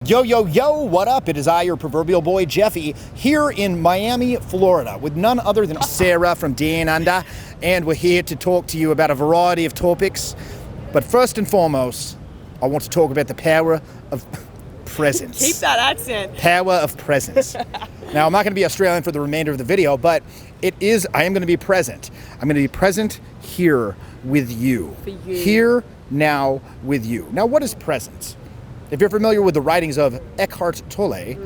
Yo, yo, yo, what up? It is I, your proverbial boy, Jeffy, here in Miami, Florida, with none other than Sarah from Down Under, and we're here to talk to you about a variety of topics. But first and foremost, I want to talk about the power of presence. Keep that accent. Power of presence. Now, I'm not going to be Australian for the remainder of the video, but I am going to be present. I'm going to be present here with you. For you. Here, now, with you. Now, what is presence? If you're familiar with the writings of Eckhart Tolle,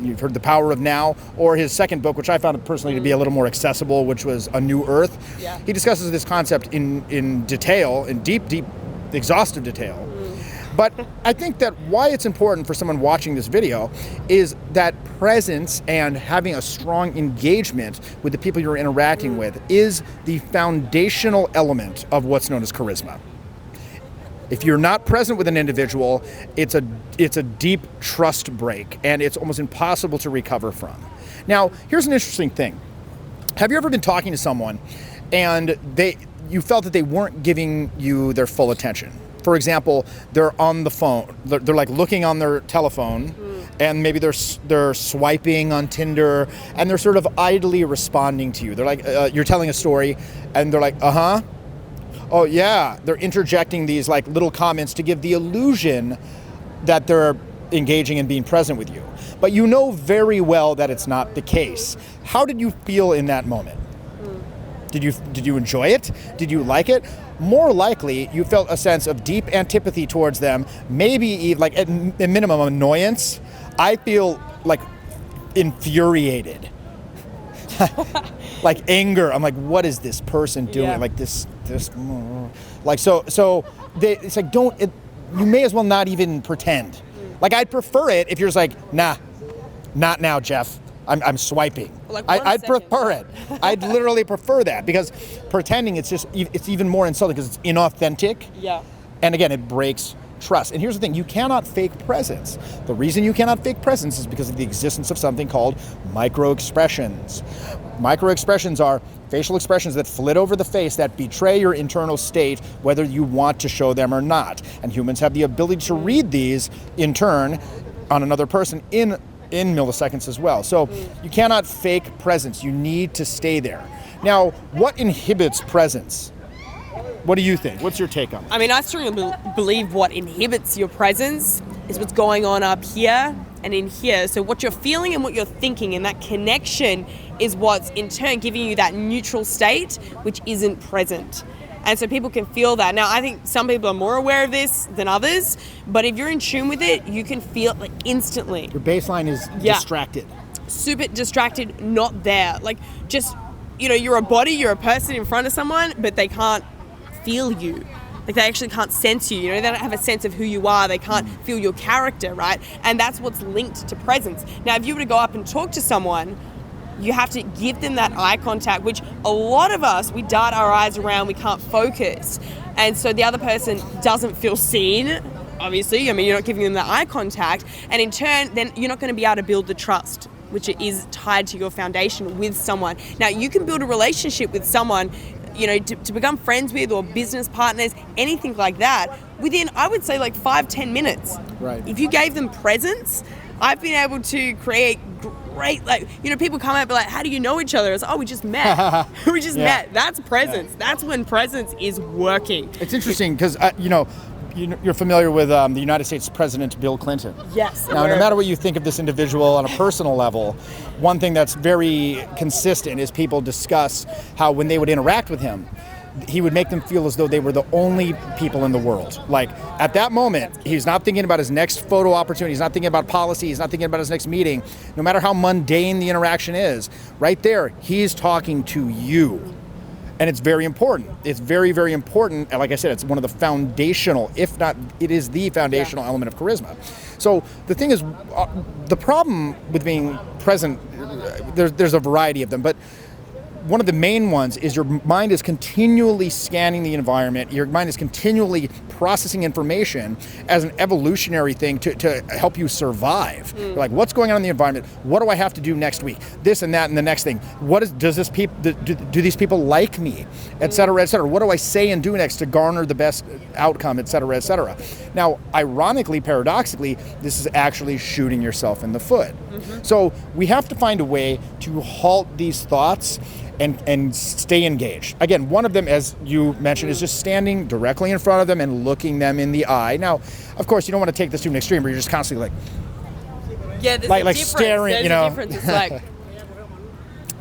you've heard The Power of Now, or his second book, which I found personally to be a little more accessible, which was A New Earth. Yeah. He discusses this concept in detail, in deep, exhaustive detail. But I think that why it's important for someone watching this video is that presence and having a strong engagement with the people you're interacting with is the foundational element of what's known as charisma. If you're not present with an individual, it's a deep trust break, and it's almost impossible to recover from. Now, here's an interesting thing. Have you ever been talking to someone and you felt that they weren't giving you their full attention? For example, they're on the phone, they're like looking on their telephone, and maybe they're swiping on Tinder, and they're sort of idly responding to you. They're like, you're telling a story, and they're like, uh-huh. Oh yeah, they're interjecting these like little comments to give the illusion that they're engaging and being present with you. But you know very well that it's not the case. How did you feel in that moment? Did you enjoy it? Did you like it? More likely, you felt a sense of deep antipathy towards them, maybe even like at minimum annoyance. I feel like infuriated. Like anger. I'm like, what is this person doing? Yeah. Like this, like so. It's like you may as well not even pretend. Like I'd prefer it if you're just like, nah, not now, Jeff. I'm swiping. Like I'd prefer it. I'd literally prefer that, because pretending it's even more insulting because it's inauthentic. Yeah. And again, it breaks trust. And here's the thing, you cannot fake presence. The reason you cannot fake presence is because of the existence of something called microexpressions. Microexpressions are facial expressions that flit over the face that betray your internal state, whether you want to show them or not. And humans have the ability to read these in turn on another person in milliseconds as well. So you cannot fake presence. You need to stay there. Now, what inhibits presence? What do you think? What's your take on it? I mean, I strongly believe what inhibits your presence is what's going on up here and in here. So what you're feeling and what you're thinking, and that connection is what's in turn giving you that neutral state, which isn't present. And so people can feel that. Now, I think some people are more aware of this than others, but if you're in tune with it, you can feel it like instantly. Your baseline is distracted. Super distracted, not there. Like just, you're a body, you're a person in front of someone, but they can't feel you. Like they actually can't sense you. They don't have a sense of who you are. They can't feel your character, right? And that's what's linked to presence. Now, if you were to go up and talk to someone, you have to give them that eye contact, which a lot of us, we dart our eyes around, we can't focus. And so the other person doesn't feel seen, obviously. I mean, you're not giving them that eye contact. And in turn, then you're not going to be able to build the trust, which is tied to your foundation with someone. Now, you can build a relationship with someone, to become friends with, or business partners, anything like that, within, I would say, like 5-10 minutes. Right. If you gave them presence, I've been able to create great, people come out and be like, how do you know each other? It's like, oh, we just met. We just met. That's presence. Yeah. That's when presence is working. It's interesting because, you're familiar with the United States President Bill Clinton. Yes. Now, no matter what you think of this individual on a personal level, one thing that's very consistent is people discuss how when they would interact with him, he would make them feel as though they were the only people in the world. Like, at that moment, he's not thinking about his next photo opportunity, he's not thinking about policy, he's not thinking about his next meeting. No matter how mundane the interaction is, right there, he's talking to you. And it's very important. It's very, very important. And like I said, it's one of the foundational, if not, it is the foundational element of charisma. So the thing is, the problem with being present, there's a variety of them, but one of the main ones is your mind is continually scanning the environment. Your mind is continually processing information as an evolutionary thing to help you survive. You're like, what's going on in the environment? What do I have to do next week? This and that and the next thing. Do these people like me? Et cetera, et cetera. What do I say and do next to garner the best outcome, et cetera, et cetera. Now, ironically, paradoxically, this is actually shooting yourself in the foot. So we have to find a way to halt these thoughts and stay engaged. Again, one of them, as you mentioned, is just standing directly in front of them and looking them in the eye. Now, of course, you don't want to take this to an extreme where you're just constantly there's like staring, there's you know, a difference. It's like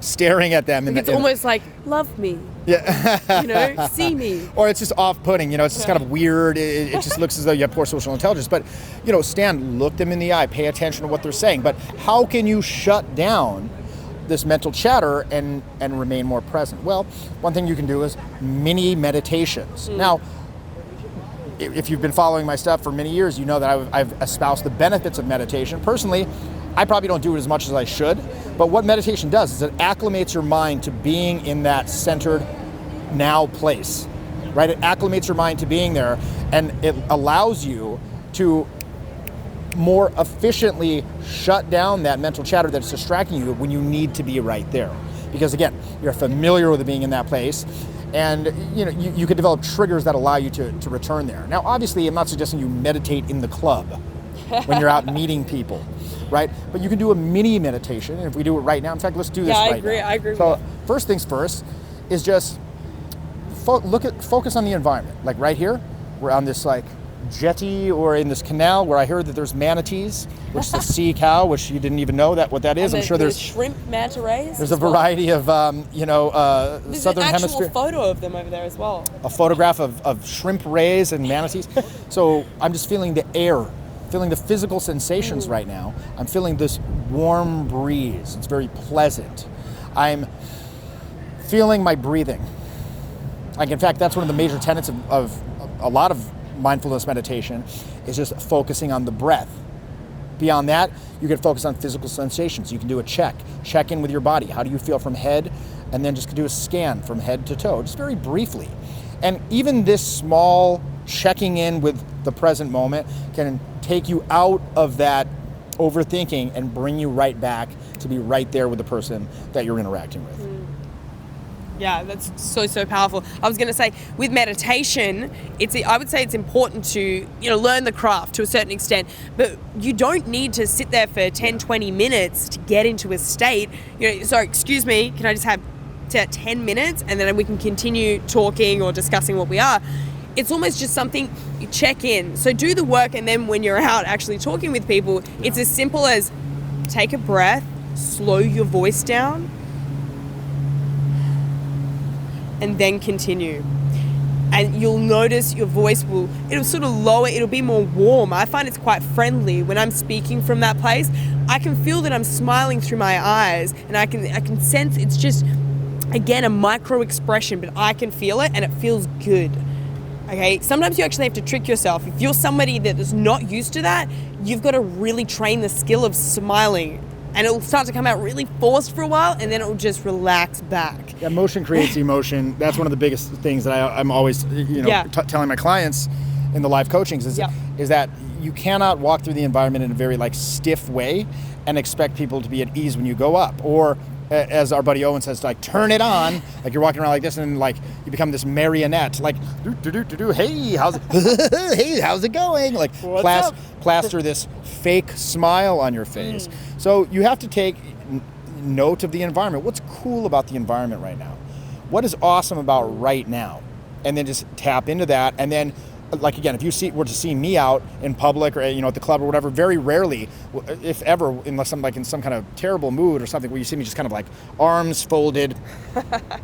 staring at them. it's almost like, love me. Yeah. You know, see me. Or it's just off-putting, you know, it's just kind of weird. It just looks as though you have poor social intelligence. But, you know, stand, look them in the eye, pay attention to what they're saying. But how can you shut down this mental chatter and remain more present? Well, one thing you can do is mini meditations. Now, if you've been following my stuff for many years, you know that I've espoused the benefits of meditation. Personally, I probably don't do it as much as I should, but what meditation does is it acclimates your mind to being in that centered now place, right? It acclimates your mind to being there, and it allows you to more efficiently shut down that mental chatter that's distracting you when you need to be right there. Because again, you're familiar with being in that place, and you know you could develop triggers that allow you to return there. Now, obviously, I'm not suggesting you meditate in the club when you're out meeting people, right? But you can do a mini meditation, and if we do it right now, in fact, let's do this right now. I agree. So first things first is just focus on the environment. Like right here, we're on this like jetty or in this canal where I heard that there's manatees, which is a sea cow, which you didn't even know what that is. And I'm sure there's shrimp manta rays. There's a variety of southern hemisphere. There's an actual photo of them over there as well. A photograph of shrimp rays and manatees. So I'm just feeling the air, feeling the physical sensations right now. I'm feeling this warm breeze. It's very pleasant. I'm feeling my breathing. Like, in fact, that's one of the major tenets of a lot of mindfulness meditation, is just focusing on the breath. Beyond that, you can focus on physical sensations. You can do a check in with your body. How do you feel from head? And then just do a scan from head to toe, just very briefly. And even this small checking in with the present moment can take you out of that overthinking and bring you right back to be right there with the person that you're interacting with. Yeah, that's so powerful. I was going to say, with meditation, I would say it's important to, learn the craft to a certain extent, but you don't need to sit there for 10, 20 minutes to get into a state. Sorry, excuse me, can I just have 10 minutes and then we can continue talking or discussing what we are? It's almost just something you check in. So do the work, and then when you're out actually talking with people, it's as simple as take a breath, slow your voice down, and then continue. And you'll notice your voice it'll sort of lower, it'll be more warm. I find it's quite friendly when I'm speaking from that place. I can feel that I'm smiling through my eyes, and I can sense it's just, again, a micro expression, but I can feel it and it feels good. Okay, sometimes you actually have to trick yourself. If you're somebody that is not used to that, you've got to really train the skill of smiling. And it'll start to come out really forced for a while, and then it'll just relax back. Yeah, motion creates emotion. That's one of the biggest things that I'm always, telling my clients in the live coachings is that you cannot walk through the environment in a very stiff way and expect people to be at ease when you go up. Or as our buddy Owen says, turn it on. Like you're walking around like this, and you become this marionette. Hey, how's it? Hey, how's it going? Plaster this fake smile on your face. So you have to take note of the environment. What's cool about the environment right now? What is awesome about right now? And then just tap into that. And then, again, if you were to see me out in public or at the club or whatever, very rarely, if ever, unless I'm in some kind of terrible mood or something, where you see me just kind of arms folded,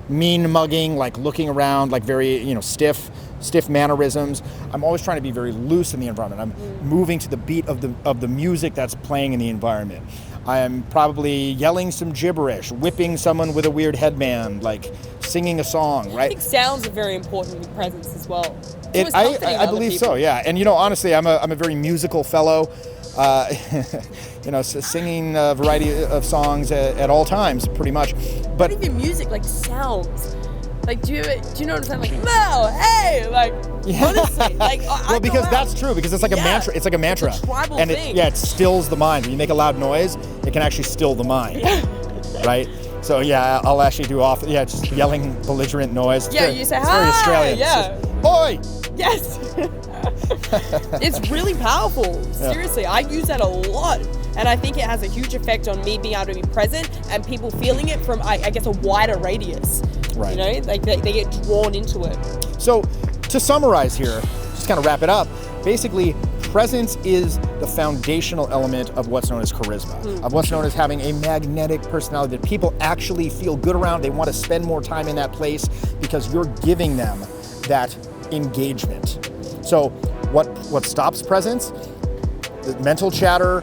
mean mugging, looking around, very stiff mannerisms. I'm always trying to be very loose in the environment. I'm moving to the beat of the music that's playing in the environment. I am probably yelling some gibberish, whipping someone with a weird headband, singing a song, right? I think sounds are very important with presence as well. I believe so, yeah. And honestly, I'm a very musical fellow. Singing a variety of songs at all times, pretty much. But not even music, sounds. Do you know what I'm saying? No, hey, Honestly, like I Well, because go out. that's true. Because it's like a Yeah. mantra. It's like a mantra, It's a tribal and thing. it stills the mind. When you make a loud noise, it can actually still the mind, right? So yeah, I'll actually do just yelling belligerent noise. Yeah, It's you say, it's very "Hi!" Australian. Yeah. It's just, oi! Yes. It's really powerful. Seriously, I use that a lot. And I think it has a huge effect on me being able to be present and people feeling it from, I guess, a wider radius. Right. You know, like they get drawn into it. So to summarize here, just kind of wrap it up, basically presence is the foundational element of what's known as charisma, of what's known as having a magnetic personality that people actually feel good around. They want to spend more time in that place because you're giving them that engagement. So what stops presence? The mental chatter,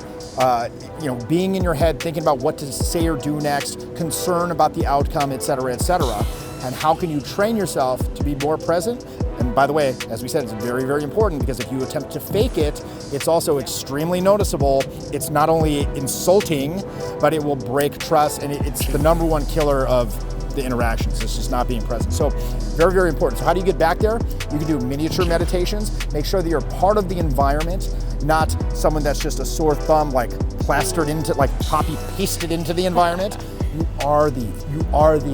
being in your head, thinking about what to say or do next, concern about the outcome, et cetera, et cetera. And how can you train yourself to be more present? And by the way, as we said, it's very, very important because if you attempt to fake it, it's also extremely noticeable. It's not only insulting, but it will break trust, and it's the number one killer of the interactions. It's just not being present. So very, very important. So how do you get back there? You can do miniature meditations. Make sure that you're part of the environment, not someone that's just a sore thumb, like plastered into, like copy pasted into the environment. You are the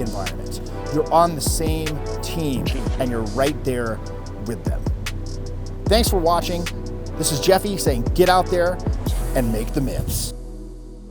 environment. You're on the same team and you're right there with them. Thanks for watching. This is Jeffy saying get out there and make the myths.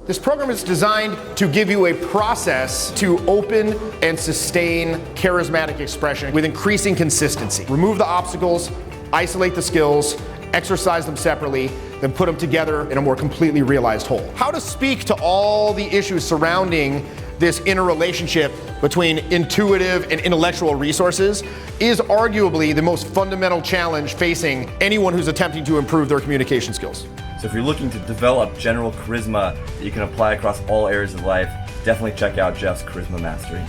This program is designed to give you a process to open and sustain charismatic expression with increasing consistency. Remove the obstacles, isolate the skills, exercise them separately, then put them together in a more completely realized whole. How to speak to all the issues surrounding this interrelationship between intuitive and intellectual resources is arguably the most fundamental challenge facing anyone who's attempting to improve their communication skills. So if you're looking to develop general charisma that you can apply across all areas of life, definitely check out Jeff's Charisma Mastery.